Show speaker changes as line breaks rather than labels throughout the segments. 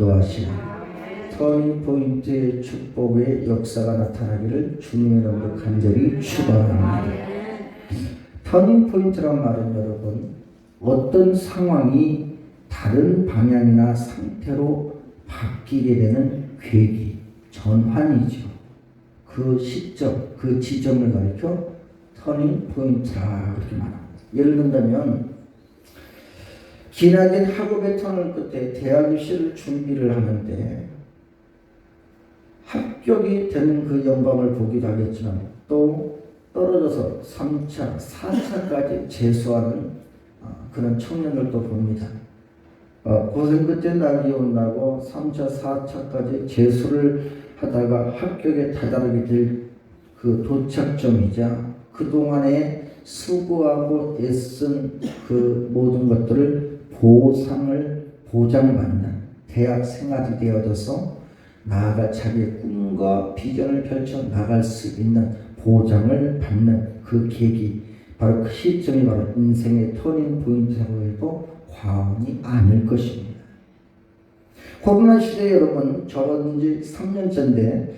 인도하시라. 터닝포인트의 축복의 역사가 나타나기를 주님의 이름으로 간절히 축원합니다. 터닝포인트란 말은 여러분, 어떤 상황이 다른 방향이나 상태로 바뀌게 되는 계기, 전환이죠. 그 시점, 그 지점을 가리켜 터닝포인트라 그렇게 말합니다. 예를 든다면 기나긴 학업의 터널 끝에 대학 입시를 준비를 하는데 합격이 되는 그 영광을 보기도 하겠지만 또 떨어져서 3차, 4차까지 재수하는 그런 청년들도 봅니다. 고생 끝에 낙이 온다고 3차, 4차까지 재수를 하다가 합격에 다다르게 될 그 도착점이자 그동안에 수고하고 애쓴 그 모든 것들을 보장받는 대학 생활이 되어져서 나아갈 자기의 꿈과 비전을 펼쳐 나갈 수 있는 보장을 받는 그 계기, 바로 그 시점이 바로 인생의 터닝 포인트라고 해도 과언이 아닐 것입니다. 코로나 시대에 여러분, 저는 이제 3년째인데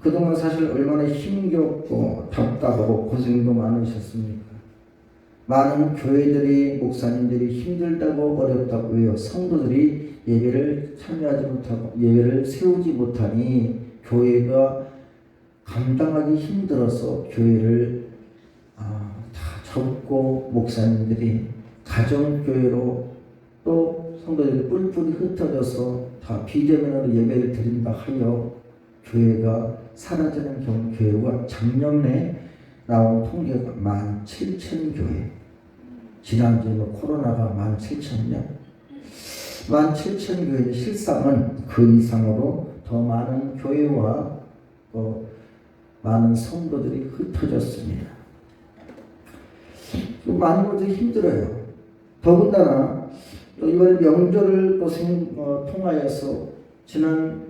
그동안 사실 얼마나 힘겹고 답답하고 고생도 많으셨습니까? 많은 교회들이, 목사님들이 힘들다고 어렵다고 왜요? 성도들이 예배를 참여하지 못하고 예배를 세우지 못하니 교회가 감당하기 힘들어서 교회를 다 접고 목사님들이 가정교회로 또 성도들이 뿔뿔이 흩어져서 다 비대면으로 예배를 드린다 하여 교회가 사라지는 교회가 작년에 나온 통계가 17,000교회. 지난주에 코로나가 17,000명. 17,000교회의 실상은 그 이상으로 더 많은 교회와 많은 성도들이 흩어졌습니다. 많은 것들이 힘들어요. 더군다나 또 이번 명절을 통하여서 지난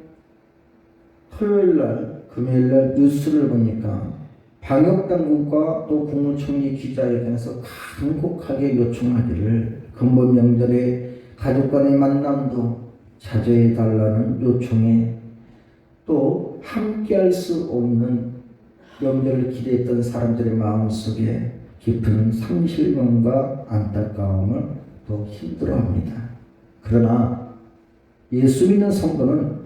토요일날, 금요일날 뉴스를 보니까 방역당국과 또 국무총리 기자회견에서 간곡하게 요청하기를 근본 명절에 가족 간의 만남도 자제해달라는 요청에 또 함께할 수 없는 명절을 기대했던 사람들의 마음속에 깊은 상실감과 안타까움을 더 힘들어합니다. 그러나 예수 믿는 성도는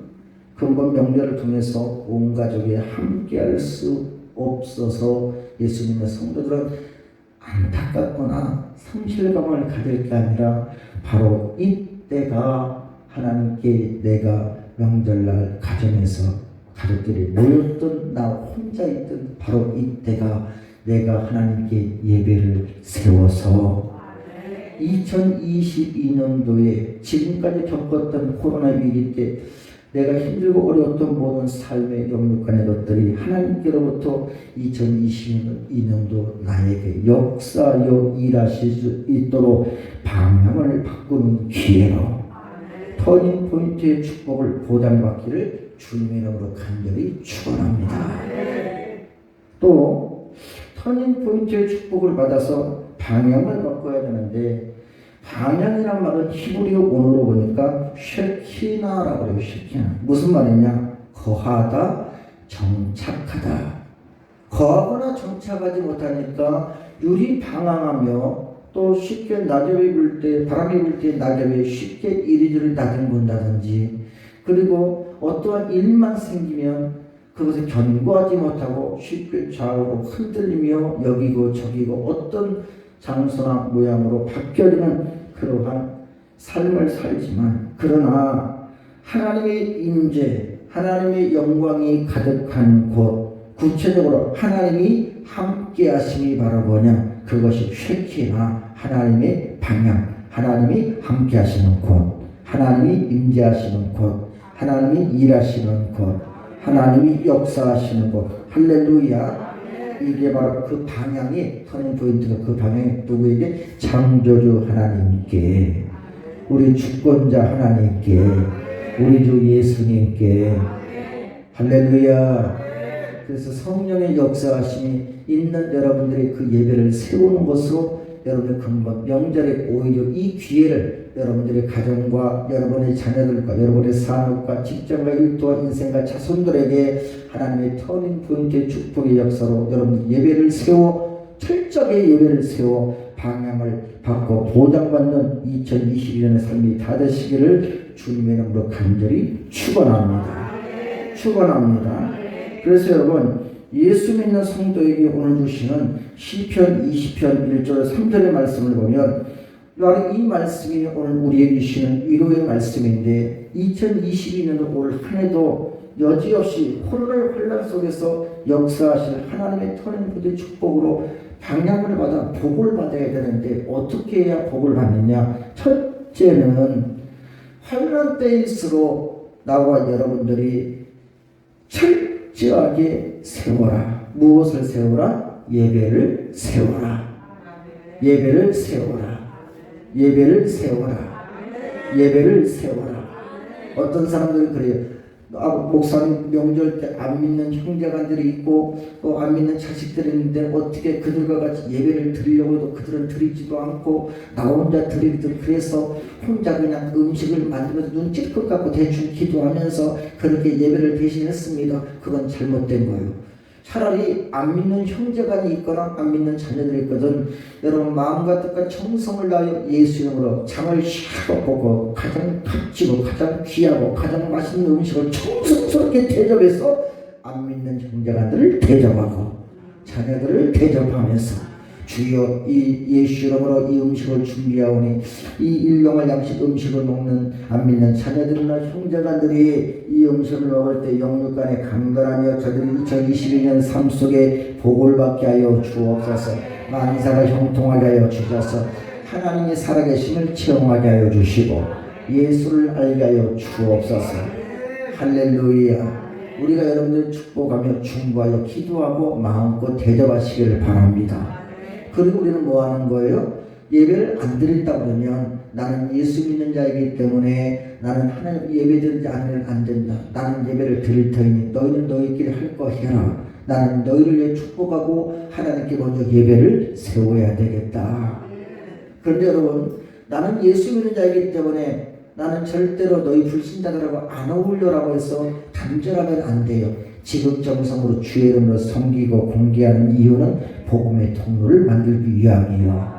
근본 명절을 통해서 온 가족이 함께할 수 없어서 예수 믿는 성도들은 안타깝거나 상실감을 가질 게 아니라 바로 이때가 하나님께 내가 명절날 가정에서 가족들이 모였던 나 혼자 있던 바로 이때가 내가 하나님께 예배를 세워서 2022년도에 지금까지 겪었던 코로나 위기 때 내가 힘들고 어려웠던 모든 삶의 영육간의 것들이 하나님께로부터 2022년도 나에게 역사하여 일하실 수 있도록 방향을 바꾸는 기회로 터닝 포인트의 축복을 보장받기를 주님의 이름으로 간절히 축원합니다. 또 터닝 포인트의 축복을 받아서 방향을 바꿔야 되는데 방향이란 말은 히브리어 원어로 보니까 쉐키나라고 해요. 쉐키나. 무슨 말이냐? 거하다, 정착하다. 거하거나 정착하지 못하니까 유리방황하며 또 쉽게 낙엽이 불 때, 바람이 불 때 낙엽이 쉽게 이리저리 나뒹군다든지 그리고 어떠한 일만 생기면 그것을 견고하지 못하고 쉽게 좌우로 흔들리며 여기고 저기고 어떤 장소나 모양으로 바뀌어지는 그러한 삶을 살지만 그러나 하나님의 임재, 하나님의 영광이 가득한 곳, 구체적으로 하나님이 함께 하심이 바로 뭐냐? 그것이 쉐키나 하나님의 방향, 하나님이 함께 하시는 곳, 하나님이 임재하시는 곳, 하나님이 일하시는 곳, 하나님이 역사하시는 곳. 할렐루야. 이게 바로 그 방향이 터닝 포인트가 그 방향이 누구에게? 창조주 하나님께, 우리 주권자 하나님께, 우리 주 예수님께. 할렐루야. 그래서 성령의 역사하심이 있는 여러분들의 그 예배를 세우는 것으로 여러분의 근본 명절에 오히려 이 기회를 여러분들의 가정과 여러분의 자녀들과 여러분의 산업과 직장과 일터와 인생과 자손들에게 하나님의 터닝 포인트의 축복의 역사로 여러분 예배를 세워 철저하게 예배를 세워 방향을 받고 보장받는 2021년의 삶이 다 되시기를 주님의 이름으로 간절히 축원합니다. 축원합니다. 그래서 여러분 예수 믿는 성도에게 오늘 주시는 시편 20편 1절 3절의 말씀을 보면 바로 이 말씀이 오늘 우리에게 주시는 위로의 말씀인데 2022년 올 한 해도 여지없이 코로나의 혼란 속에서 역사하실 하나님의 터닝 포인트의 축복으로 방향을 받아 복을 받아야 되는데 어떻게 해야 복을 받느냐? 첫째는 환난 때일수록 나와 여러분들이 철저하게 세워라. 무엇을 세워라? 예배를 세워라. 예배를 세워라. 예배를 세워라. 예배를 세워라. 어떤 사람들은 그래요. 목사님 명절 때 안 믿는 형제간들이 있고 또 안 믿는 자식들이 있는데 어떻게 그들과 같이 예배를 드리려고 해도 그들은 드리지도 않고 나 혼자 드리거든. 그래서 혼자 그냥 음식을 만들어서 눈 찔끔 갖고 대충 기도하면서 그렇게 예배를 대신했습니다. 그건 잘못된 거예요. 차라리 안 믿는 형제간이 있거나 안 믿는 자녀들이 있거든. 여러분 마음과 뜻과 정성을 다하여 예수 이름으로 장을 샥 보고 가장 값지고 가장 귀하고 가장 맛있는 음식을 정성스럽게 대접해서 안 믿는 형제간들을 대접하고 자녀들을 대접하면서 주여 이 예수 이름으로 이 음식을 준비하오니 이 일용할 양식 음식을 먹는 안 믿는 자녀들이나 형제간들이 이 음식을 먹을 때 영육간에 강건하며 저들이 2022년 삶 속에 복을 받게 하여 주옵소서. 만사가 형통하게 하여 주셔서 하나님의 살아계심을 체험하게 하여 주시고 예수를 알게 하여 주옵소서. 할렐루야. 우리가 여러분들 축복하며 중보하여 기도하고 마음껏 대접하시기를 바랍니다. 그리고 우리는 뭐 하는 거예요? 예배를 안 드린다 그러면 나는 예수 믿는 자이기 때문에 나는 하나님 예배 드리지 않으면 안 된다. 나는 예배를 드릴 터이니 너희는 너희끼리 할 거 해라. 나는 너희를 위해 축복하고 하나님께 먼저 예배를 세워야 되겠다. 그런데 여러분 나는 예수 믿는 자이기 때문에 나는 절대로 너희 불신자들하고 안 어울려라고 해서 단절하면 안 돼요. 지극정성으로 주의 이름으로 섬기고 공개하는 이유는 복음의 통로를 만들기 위함이요.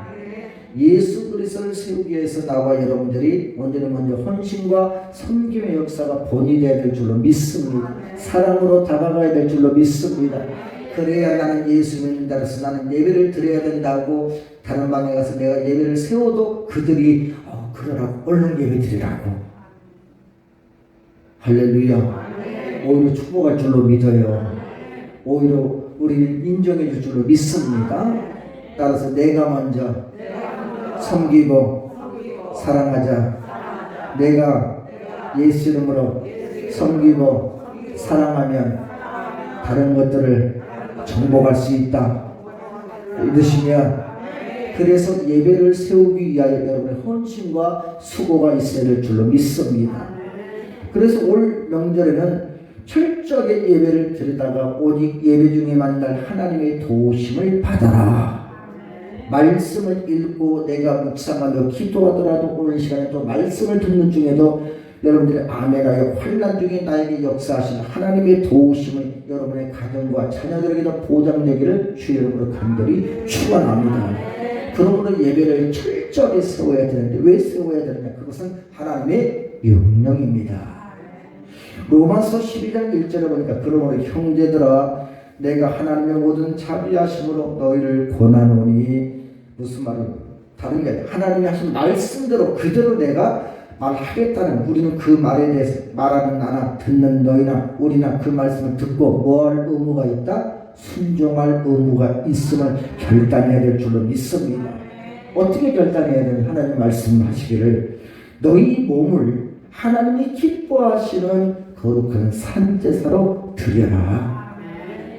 예수 그리스도를 세우기 위해서 나와 여러분들이 먼저 헌신과 섬김의 역사가 본이 되어야 될 줄로 믿습니다. 사랑으로 다가가야 될 줄로 믿습니다. 그래야 나는 예수 믿는다라서 나는 예배를 드려야 된다고 다른 방에 가서 내가 예배를 세워도 그들이 그러라고 얼른 예배 드리라고. 할렐루야. 오히려 축복할 줄로 믿어요. 오히려 우리를 인정해 줄 줄로 믿습니다. 따라서 내가 먼저 섬기고 사랑하자. 내가 예수 이름으로 섬기고 사랑하면 다른 것들을 정복할 수 있다. 믿으시면 그래서 예배를 세우기 위하여 여러분의 헌신과 수고가 있어야 될 줄로 믿습니다. 그래서 올 명절에는 철저하게 예배를 드리다가 오직 예배 중에 만날 하나님의 도우심을 받아라. 말씀을 읽고 내가 묵상하며 기도하더라도 오늘 시간에 또 말씀을 듣는 중에도 여러분들의 아멘하여 환난 중에 나에게 역사하신 하나님의 도우심을 여러분의 가정과 자녀들에게도 보장되기를 주의 이름으로 간절히 축원합니다. 그러므로 예배를 철저하게 세워야 되는데 왜 세워야 되느냐? 그것은 하나님의 명령입니다. 로마서 12장 1절에 보니까 그러므로 형제들아 내가 하나님의 모든 자비하심으로 너희를 권하노니 무슨 말이에요? 다른 게 아니라 하나님이 하신 말씀대로 그대로 내가 말하겠다는 우리는 그 말에 대해서 말하는 나나 듣는 너희나 우리나 그 말씀을 듣고 뭐 할 의무가 있다? 순종할 의무가 있음을 결단해야 될 줄로 믿습니다. 어떻게 결단해야 되는 하나님 말씀하시기를 너희 몸을 하나님이 기뻐하시는 거룩한 산제사로 드려라.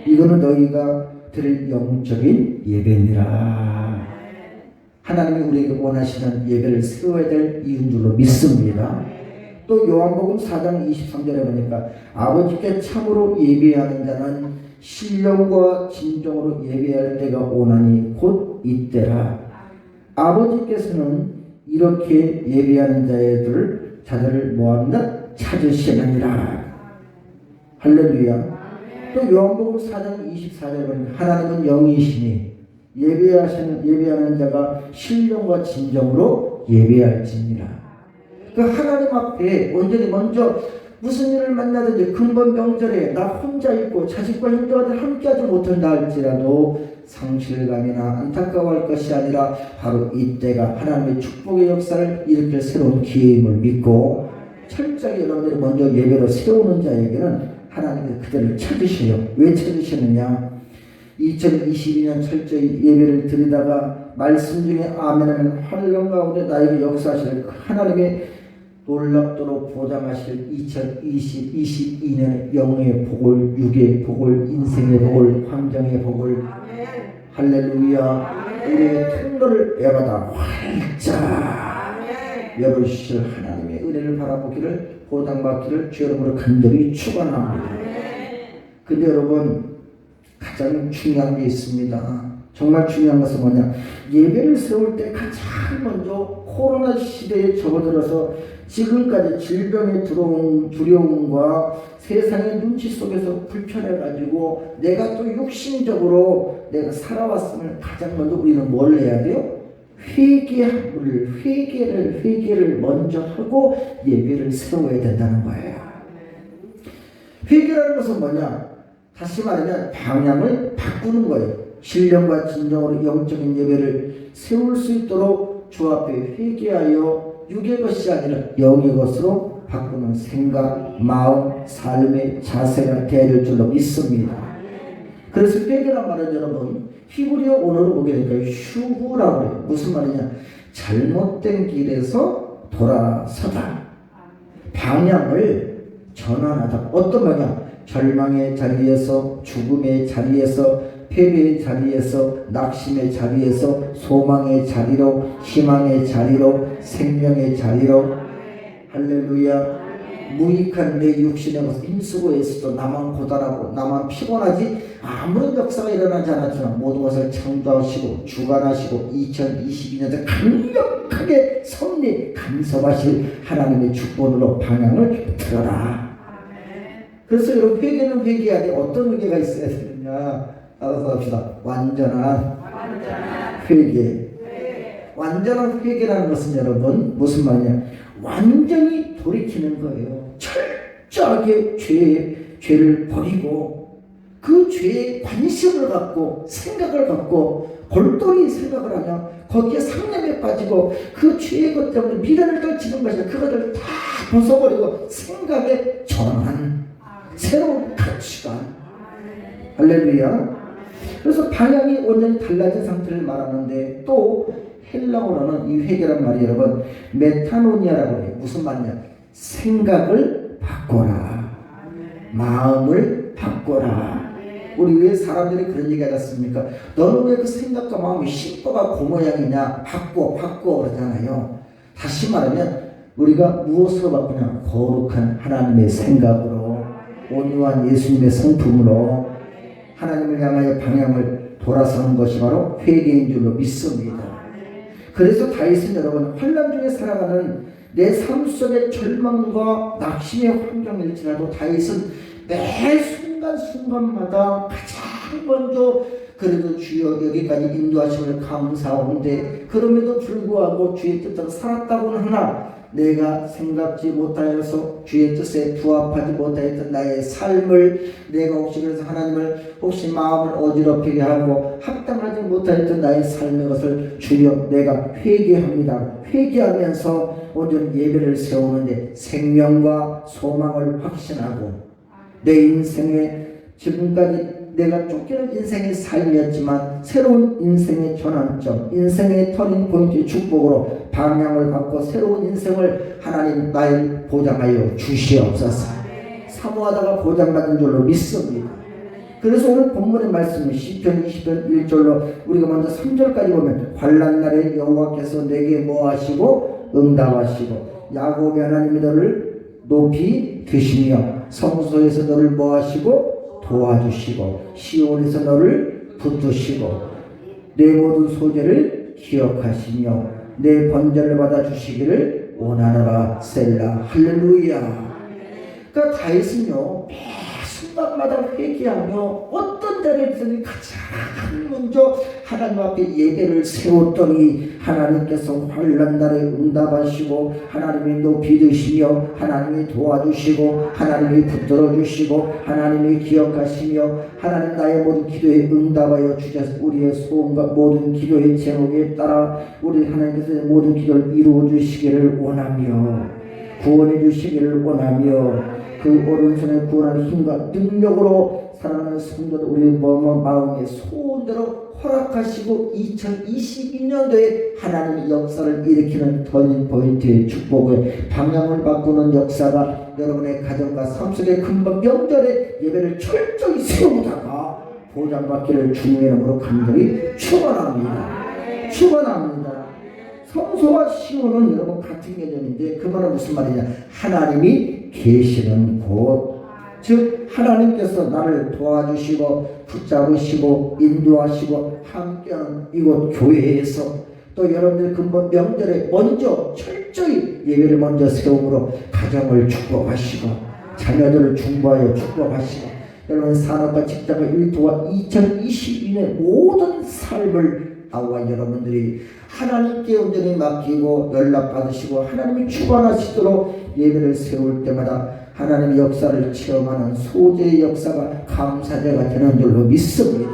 이거는 너희가 드릴 영적인 예배니라. 하나님이 우리에게 원하시는 예배를 세워야 될 이유인 줄로 믿습니다. 또 요한복음 4장 23절에 보니까 아버지께 참으로 예배하는 자는 신령과 진정으로 예배할 때가 오나니 곧 이때라. 아버지께서는 이렇게 예배하는 자들을 뭐합니다? 찾으시느니라. 할렐루야. 또 요한복음 4장 24절에 보면 하나님은 영이시니 예배하는 자가 신령과 진정으로 예배할지니라. 그 하나님 앞에 온전히 먼저 무슨 일을 만나든지 근본 명절에 나 혼자 있고 자식과 형제가 함께하지 못한다 할지라도 상실감이나 안타까워할 것이 아니라 바로 이때가 하나님의 축복의 역사를 일으킬 새로운 기회임을 믿고 철저하게 여러분들이 먼저 예배로 세우는 자에게는 하나님이 그들을 찾으셔요. 왜 찾으시느냐? 2022년 철저히 예배를 드리다가 말씀 중에 아멘하면 환경 가운데 나에게 역사하실 하나님의 놀랍도록 보장하실 2022년의 영의 복을, 육의 복을, 인생의 복을, 환경의 복을, 할렐루야. 우리의 통로를 애받아 활짝 열어주실 하나님의 은혜를 바라보기를, 보장받기를 주 여러분으로 간절히 축원합니다. 근데 여러분, 가장 중요한 게 있습니다. 정말 중요한 것은 뭐냐? 예배를 세울 때 가장 먼저 코로나 시대에 접어들어서 지금까지 질병에 들어온 두려움과 세상의 눈치 속에서 불편해가지고 내가 또 육신적으로 내가 살아왔으면 가장 먼저 우리는 뭘 해야 돼요? 회개를 먼저 하고 예배를 세워야 된다는 거예요. 회개라는 것은 뭐냐? 다시 말하면 방향을 바꾸는 거예요. 신령과 진정으로 영적인 예배를 세울 수 있도록 주 앞에 회개하여 육의 것이 아니라 영의 것으로 바꾸는 생각, 마음, 삶의 자세가 되어야 될 줄로 믿습니다. 그래서 회개란 말은 여러분 히브리어 언어로 보게 되니까 슈후라고 해요. 무슨 말이냐? 잘못된 길에서 돌아서다. 방향을 전환하다. 어떤 방향? 절망의 자리에서, 죽음의 자리에서, 패배의 자리에서, 낙심의 자리에서, 소망의 자리로, 희망의 자리로, 생명의 자리로. 할렐루야. 무익한 내 육신의 것을 힘쓰고 애써도 나만 고단하고 나만 피곤하지 아무런 역사가 일어나지 않았지만 모든 것을 창조하시고 주관하시고 2022년에 강력하게 섭리 간섭하실 하나님의 주권으로 방향을 틀어라. 그래서 여러분 회개는 회개해야 돼. 어떤 회개가 있어야 되느냐? 알아서 합시다. 완전한 회개. 완전한 회개라는 것은 여러분 무슨 말이냐? 완전히 돌이키는 거예요. 철저하게 죄를 버리고 그 죄에 관심을 갖고 생각을 갖고 골똘히 생각을 하며 거기에 상념에 빠지고 그 죄의 것 때문에 미련을 떨치는 것이 그것을 다 벗어버리고 생각의 전환, 새로운 가치관. 할렐루야. 그래서 방향이 완전히 달라진 상태를 말하는데 또 헬라어로는 이 회개란 말이 여러분 메타노니아라고 해요. 무슨 말이냐? 생각을 바꿔라. 마음을 바꿔라. 우리 왜 사람들이 그런 얘기 하지 않습니까? 너는 왜 그 생각과 마음이 신보가 그 모양이냐? 바꿔 그러잖아요. 다시 말하면 우리가 무엇으로 바꾸냐? 거룩한 하나님의 생각으로, 온유한 예수님의 성품으로 하나님을 향하여 방향을 돌아서는 것이 바로 회개인 줄로 믿습니다. 그래서 다윗은 여러분 환난 중에 살아가는 내 삶 속의 절망과 낙심의 환경일지라도 다윗은 매 순간순간마다 가장 먼저 그래도 주여 여기까지 인도하심을 감사하는데 그럼에도 불구하고 주의 뜻대로 살았다고는 하나 내가 생각지 못하여서 주의 뜻에 부합하지 못하였던 나의 삶을 내가 혹시 그래서 하나님을 혹시 마음을 어지럽히게 하고 합당하지 못하였던 나의 삶의 것을 주여 내가 회개합니다. 회개하면서 온전히 예배를 세우는데 생명과 소망을 확신하고 내 인생에 지금까지 내가 쫓기는 인생의 삶이었지만 새로운 인생의 전환점, 인생의 터닝 포인트의 축복으로 방향을 바꿔 새로운 인생을 하나님 나의 보장하여 주시옵소서. 사모하다가 보장받은 줄로 믿습니다. 그래서 오늘 본문의 말씀이 시편 20편 1절로 우리가 먼저 3절까지 보면 환난 날에 여호와께서 내게 뭐하시고 응답하시고 야곱의 하나님이 너를 높이 드시며 성소에서 너를 뭐하시고 도와주시고 시온에서 너를 붙드시고 내 모든 소재를 기억하시며 내 번제를 받아주시기를 원하노라. 셀라. 할렐루야. 그러니까 다윗은요 매 순간마다 회개하며 어떤 자리에 있든지 가장 먼저 하나님 앞에 예배를 세웠더니 하나님께서 환난 날에 응답하시고 하나님이 높이 드시며 하나님이 도와주시고 하나님이 붙들어 주시고 하나님이 기억하시며 하나님 나의 모든 기도에 응답하여 주셔서 우리의 소원과 모든 기도의 제목에 따라 우리 하나님께서 모든 기도를 이루어 주시기를 원하며 구원해 주시기를 원하며 그 오른손에 구원하는 힘과 능력으로 살아가는 성도들 우리 마음의 소원대로 허락하시고 2022년도에 하나님의 역사를 일으키는 터닝포인트의 축복의 방향을 바꾸는 역사가 여러분의 가정과 삶 속에 금방 명절에 예배를 철저히 세우다가 보장받기를 주님의 이름으로 간절히 축원합니다. 축원합니다. 성소와 시온은 여러분 같은 개념인데 그 말은 무슨 말이냐? 하나님이 계시는 곳, 즉 하나님께서 나를 도와주시고 붙잡으시고 인도하시고 함께하는 이곳 교회에서 또 여러분들 근본 명절에 먼저 철저히 예배를 먼저 세움으로 가정을 축복하시고 자녀들을 중보하여 축복하시고 여러분 산업과 직장과 일터와 2022년 모든 삶을 나와 여러분들이 하나님께 온전히 맡기고 연락받으시고 하나님이 주관하시도록 예배를 세울 때마다 하나님의 역사를 체험하는 소재의 역사가 감사제가 되는 줄로 믿습니다.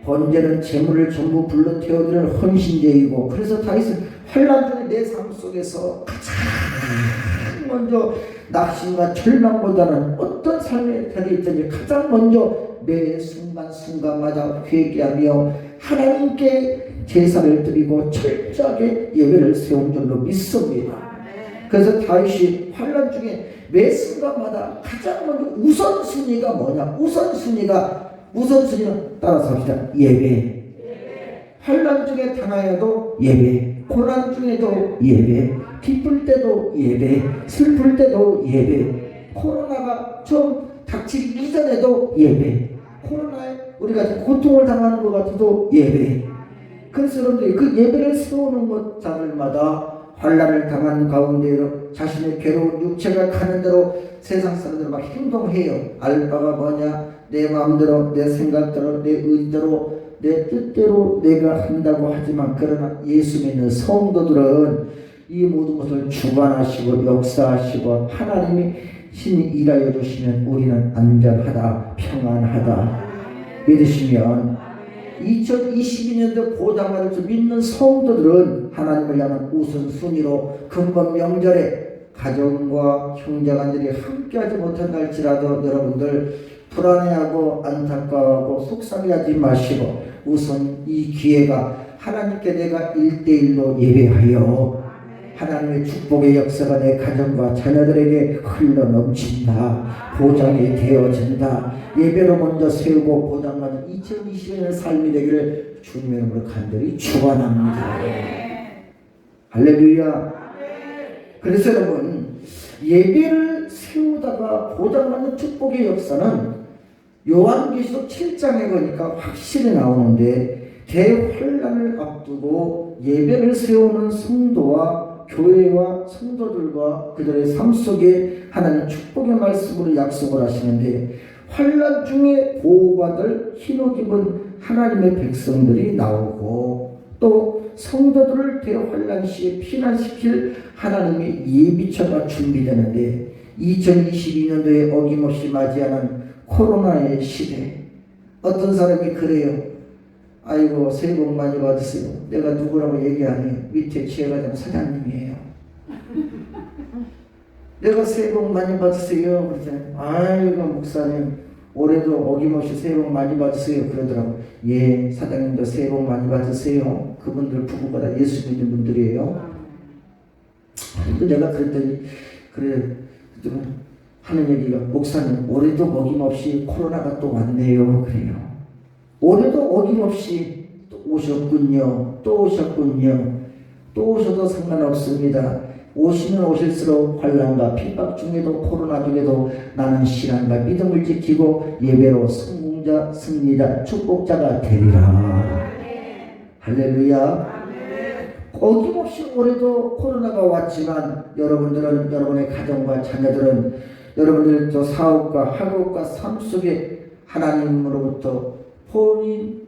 번제는 재물을 전부 불러 태워드리는 헌신제이고 그래서 다윗은 환난 중에 내 삶 속에서 가장 먼저 낙심과 절망보다는 어떤 삶에 달려 있든지 가장 먼저 매 순간순간마다 회개하며 하나님께 제사를 드리고 철저하게 예배를 세운 줄로 믿습니다. 그래서 다윗이 환난 중에 매 순간마다 가장 먼저 우선순위가 뭐냐? 우선순위는 따라서 합시다. 예배. 환난 중에 당하여도 예배, 고난 중에도 예배, 기쁠 때도 예배, 슬플 때도 예배, 코로나가 처음 닥치기 이전에도 예배, 코로나에 우리가 고통을 당하는 것 같아도 예배. 그래서 여러분들이 그 예배를 세우는 것 자들마다 환난을 당한 가운데로 자신의 괴로운 육체가 가는 대로 세상 사람들 막 행동해요. 알바가 뭐냐? 내 마음대로, 내 생각대로, 내 의대로, 내 뜻대로 내가 한다고 하지만 그러나 예수 믿는 성도들은 이 모든 것을 주관하시고 역사하시고 하나님이 신이 일하여 주시면 우리는 안전하다, 평안하다 믿으시면 2022년도 보장받을 줄 믿는 성도들은 하나님을 향한 우선순위로 근본 명절에 가정과 형제간들이 함께하지 못한달지라도 여러분들 불안해하고 안타까워하고 속상해하지 마시고 우선 이 기회가 하나님께 내가 1대1로 예배하여 하나님의 축복의 역사가 내 가정과 자녀들에게 흘러넘친다. 보장이 되어진다. 예배로 먼저 세우고 보장받은 2020년 삶이 되기를 주님의 이름으로 간절히 축원합니다. 할렐루야. 그래서 여러분 예배를 세우다가 보장받는 축복의 역사는 요한계시록 7장에 보니까 확실히 나오는데 대환란을 앞두고 예배를 세우는 성도와 교회와 성도들과 그들의 삶 속에 하나님 축복의 말씀으로 약속을 하시는데 환난 중에 보호받을 흰옷 입은 하나님의 백성들이 나오고 또 성도들을 대환난 시에 피난시킬 하나님의 예비처가 준비되는데 2022년도에 어김없이 맞이하는 코로나의 시대 어떤 사람이 그래요. 아이고 새해 복 많이 받으세요. 내가 누구라고 얘기 안 해요. 밑에 지혜가장 사장님이에요. 내가 새해 복 많이 받으세요. 그러잖아요. 아이고 목사님 올해도 어김없이 새해 복 많이 받으세요. 그러더라고. 예 사장님도 새해 복 많이 받으세요. 그분들 부부가 다 예수 믿는 분들이에요. 내가 그랬더니 그래 하는 얘기가 목사님 올해도 어김없이 코로나가 또 왔네요. 그래요. 올해도 어김없이 또 오셨군요. 또 오셨군요. 또 오셔도 상관없습니다. 오시면 오실수록 환난과 핍박 중에도 코로나 중에도 나는 신앙과 믿음을 지키고 예배로 성공자, 승리자, 축복자가 되리라. 할렐루야. 어김없이 올해도 코로나가 왔지만 여러분들은, 여러분의 가정과 자녀들은 여러분들의 또 사업과 학업과 삶 속에 하나님으로부터 터닝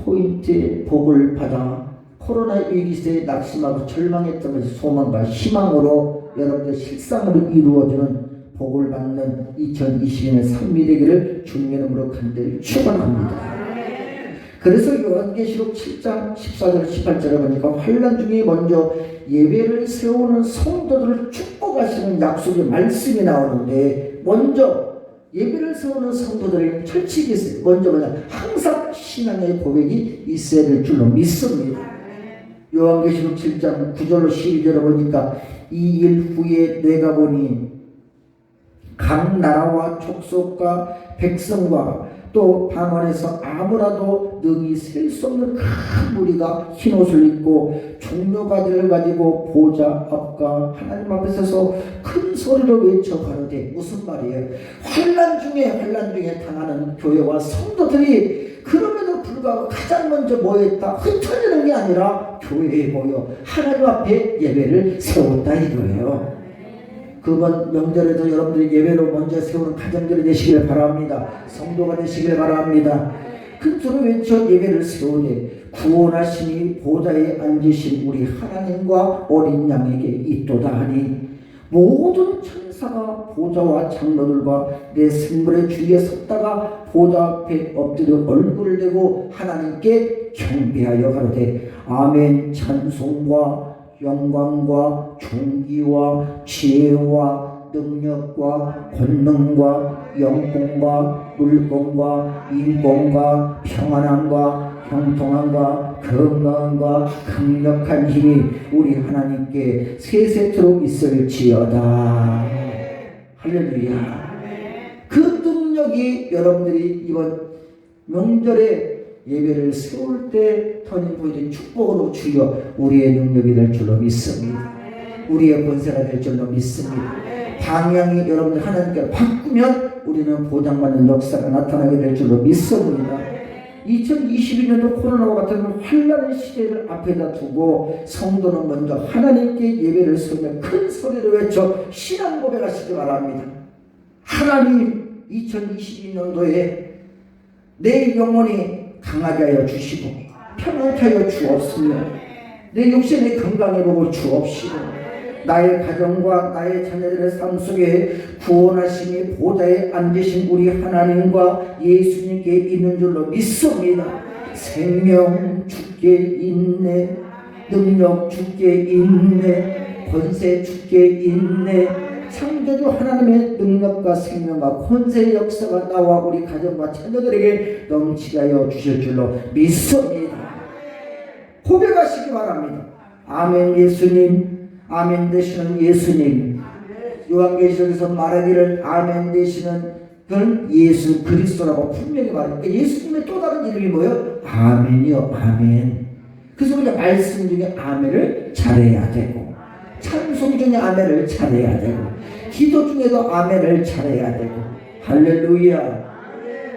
포인트의 복을 받아 코로나 위기 시대에 낙심하고 절망했던 것이 소망과 희망으로 여러분들 실상으로 이루어지는 복을 받는 2022년 삶이 되기를 주님의 이름으로 간절히 축원합니다. 그래서 요한계시록 7장 14절 18절에 보니까 환난 중에 먼저 예배를 세우는 성도들을 축복하시는 약속의 말씀이 나오는데, 먼저 예배를 세우는 성도들이 철칙이 있어요. 먼저 항상 신앙의 고백이 있어야 될 줄로 믿습니다. 요한계시록 7장 9절로 12절에 보니까 이 일 후에 내가 보니 각 나라와 족속과 백성과 또 방언에서 아무라도 능히 셀 수 없는 큰 무리가 흰 옷을 입고 종려가지를 가지고 보좌 앞과 하나님 앞에 서서 큰 소리로 외쳐 가로되, 무슨 말이에요? 환난 중에 당하는 교회와 성도들이 그럼에도 불구하고 가장 먼저 모였다, 흩어지는 게 아니라 교회에 모여 하나님 앞에 예배를 세웠다 이거예요. 그번 명절에도 여러분들이 예배로 먼저 세우는 가정들이 되시길 바랍니다. 성도가 되시길 바랍니다. 큰 소리로 외쳐 예배를 세우되 구원하시니 보좌에 앉으신 우리 하나님과 어린 양에게 있도다 하니, 모든 천사가 보좌와 장로들과 내 생물의 주위에 섰다가 보좌 앞에 엎드려 얼굴을 대고 하나님께 경배하여 가로되, 아멘. 찬송과 영광과 존귀와 지혜와 능력과 권능과 영광과 물권과 인권과 평안함과 형통함과 건강함과 강력한 힘이 우리 하나님께 세세토록 있을지어다. 할렐루야. 그 능력이 여러분들이 이번 명절에 예배를 세울 때 터닝포인트 축복으로 주여 우리의 능력이 될 줄로 믿습니다. 우리의 권세가 될 줄로 믿습니다. 방향이 여러분들 하나님께로 바꾸면 우리는 보장받는 역사가 나타나게 될 줄로 믿습니다. 2022년도 코로나와 같은 환난의 시대를 앞에다 두고 성도는 먼저 하나님께 예배를 세우며 큰 소리로 외쳐 신앙 고백하시기 바랍니다. 하나님, 2022년도에 내 영혼이 강하게 하여 주시고 평안케 하여 주옵시며, 내 육신의 건강해 보고 주옵시고, 나의 가정과 나의 자녀들의 삶 속에 구원하심이 보좌에 앉으신 우리 하나님과 예수님께 있는 줄로 믿습니다. 생명 주께 있네, 능력 주께 있네, 권세 주께 있네. 창조주 하나님의 능력과 생명과 권세의 역사가 나와 우리 가정과 자녀들에게 넘치게 하여 주실 줄로 믿습니다. 고백하시기 바랍니다. 아멘. 예수님, 아멘 되시는 예수님. 요한계시록에서 말하기를 아멘 되시는 그는 예수 그리스도라고 분명히 말합니다. 예수님의 또 다른 이름이 뭐예요? 아멘이요. 아멘. 그래서 우리가 말씀 중에 아멘을 잘해야 되고, 찬송 중에 아멘을 잘해야 되고, 기도 중에도 아멘을 잘해야 되고. 할렐루야.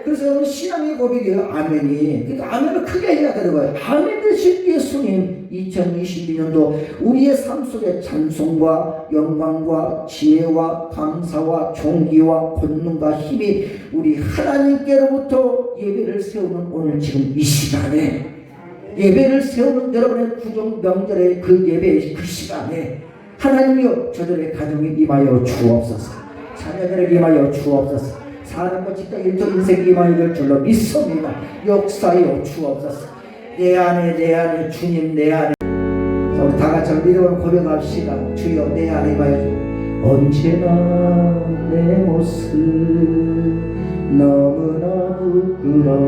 그래서 여러분 신앙의 고백이에요. 아멘이. 그러니까 아멘을 크게 해야 되는 거예요. 아멘 되신 예수님, 2022년도 우리의 삶 속에 찬송과 영광과 지혜와 감사와 존귀와 권능과 힘이 우리 하나님께로부터 예배를 세우는 오늘 지금 이 시간에, 예배를 세우는 여러분의 구정 명절의 그 예배의 그 시간에 하나님이여 저들의 가정에 임하여 주옵소서, 자녀들에게 임하여 주옵소서, 사는 것 직장 일터 인생 임하여 될 줄로 믿습니다. 역사여 주옵소서. 내 안에 주님 내 안에. 우리 다같이 믿음으로 고백합시다. 주여 내 안에 임하여 주. 언제나 내 모습 너무나 부끄러워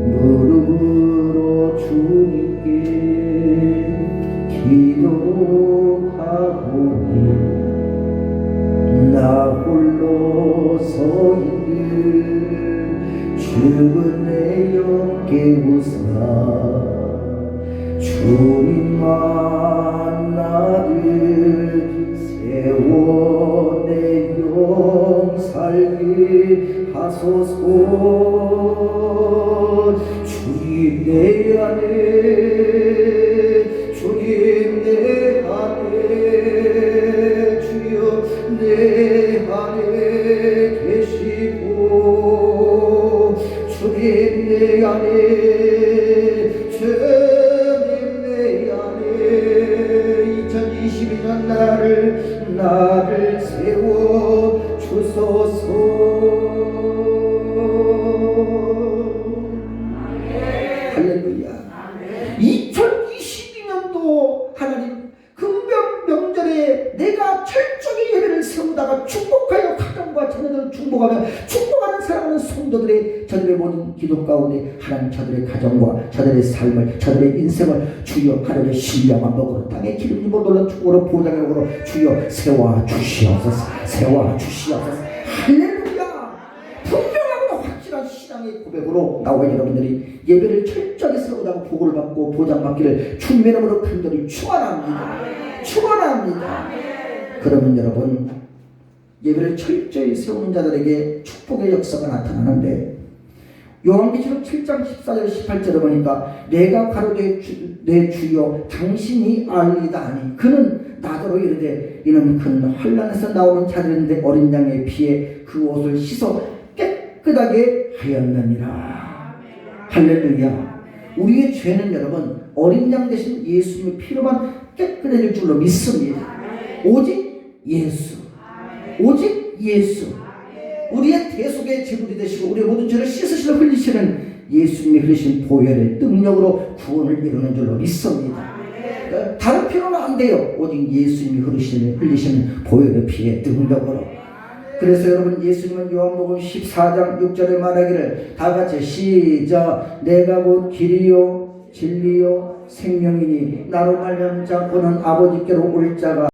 무릎으로 주님께 기도하오니 나 홀로 서 있는 죽은 내 영 깨우사 주님만 나를 세워 내 영 살게 하소서. 주님 내 안에 내 안에 계시고 주님 내 안에 주님 내 안에 2022년 나를 세워 주소서. 할렐루야. 2022년도 하나님 명절에 내가 철저히 예배를 세우다가 축복하여 가정과 자녀들을 축복하며 축복하는 사랑하는 성도들의 저들의 모든 기도 가운데 하나님 저들의 가정과 저들의 삶을 저들의 인생을 주여 하나님의 신령한 복으로 땅에 기름이 보돌라 축복으로 보장력으로 주여 세워 주시옵소서. 세워 주시옵소서. 할렐루야. 분명하고 확실한 신앙의 고백으로 나오는 여러분들이 예배를 철저히 세우다가 복을 받고 보장받기를 주님의 이름으로 간절히 축원합니다. 축원합니다. 그러면 여러분 예배를 철저히 세우는 자들에게 축복의 역사가 나타나는데 요한계시록 7장 14절 18절에 보니까 내가 가로되 내 주여 당신이 알리다하니 그는 나더러 이르되 이는 큰 환난에서 나오는 자들인데 어린 양의 피에 그 옷을 씻어 깨끗하게 하였느니라. 할렐루야. 우리의 죄는 여러분 어린 양 대신 예수님의 피로만 깨끗해질 줄로 믿습니다. 오직 예수, 오직 예수. 우리의 대속의 제물이 되시고 우리의 모든 죄를 씻으시고 흘리시는 예수님이 흘리신 보혈의 능력으로 구원을 이루는 줄로 믿습니다. 다른 피로는 안 돼요. 오직 예수님이 흘리시는 보혈의 피의 능력으로. 그래서 여러분 예수님은 요한복음 14장 6절에 말하기를 다같이 시작 내가 곧 길이요 진리요 생명이니 나로 말미암지 않고는 아버지께로 올 자가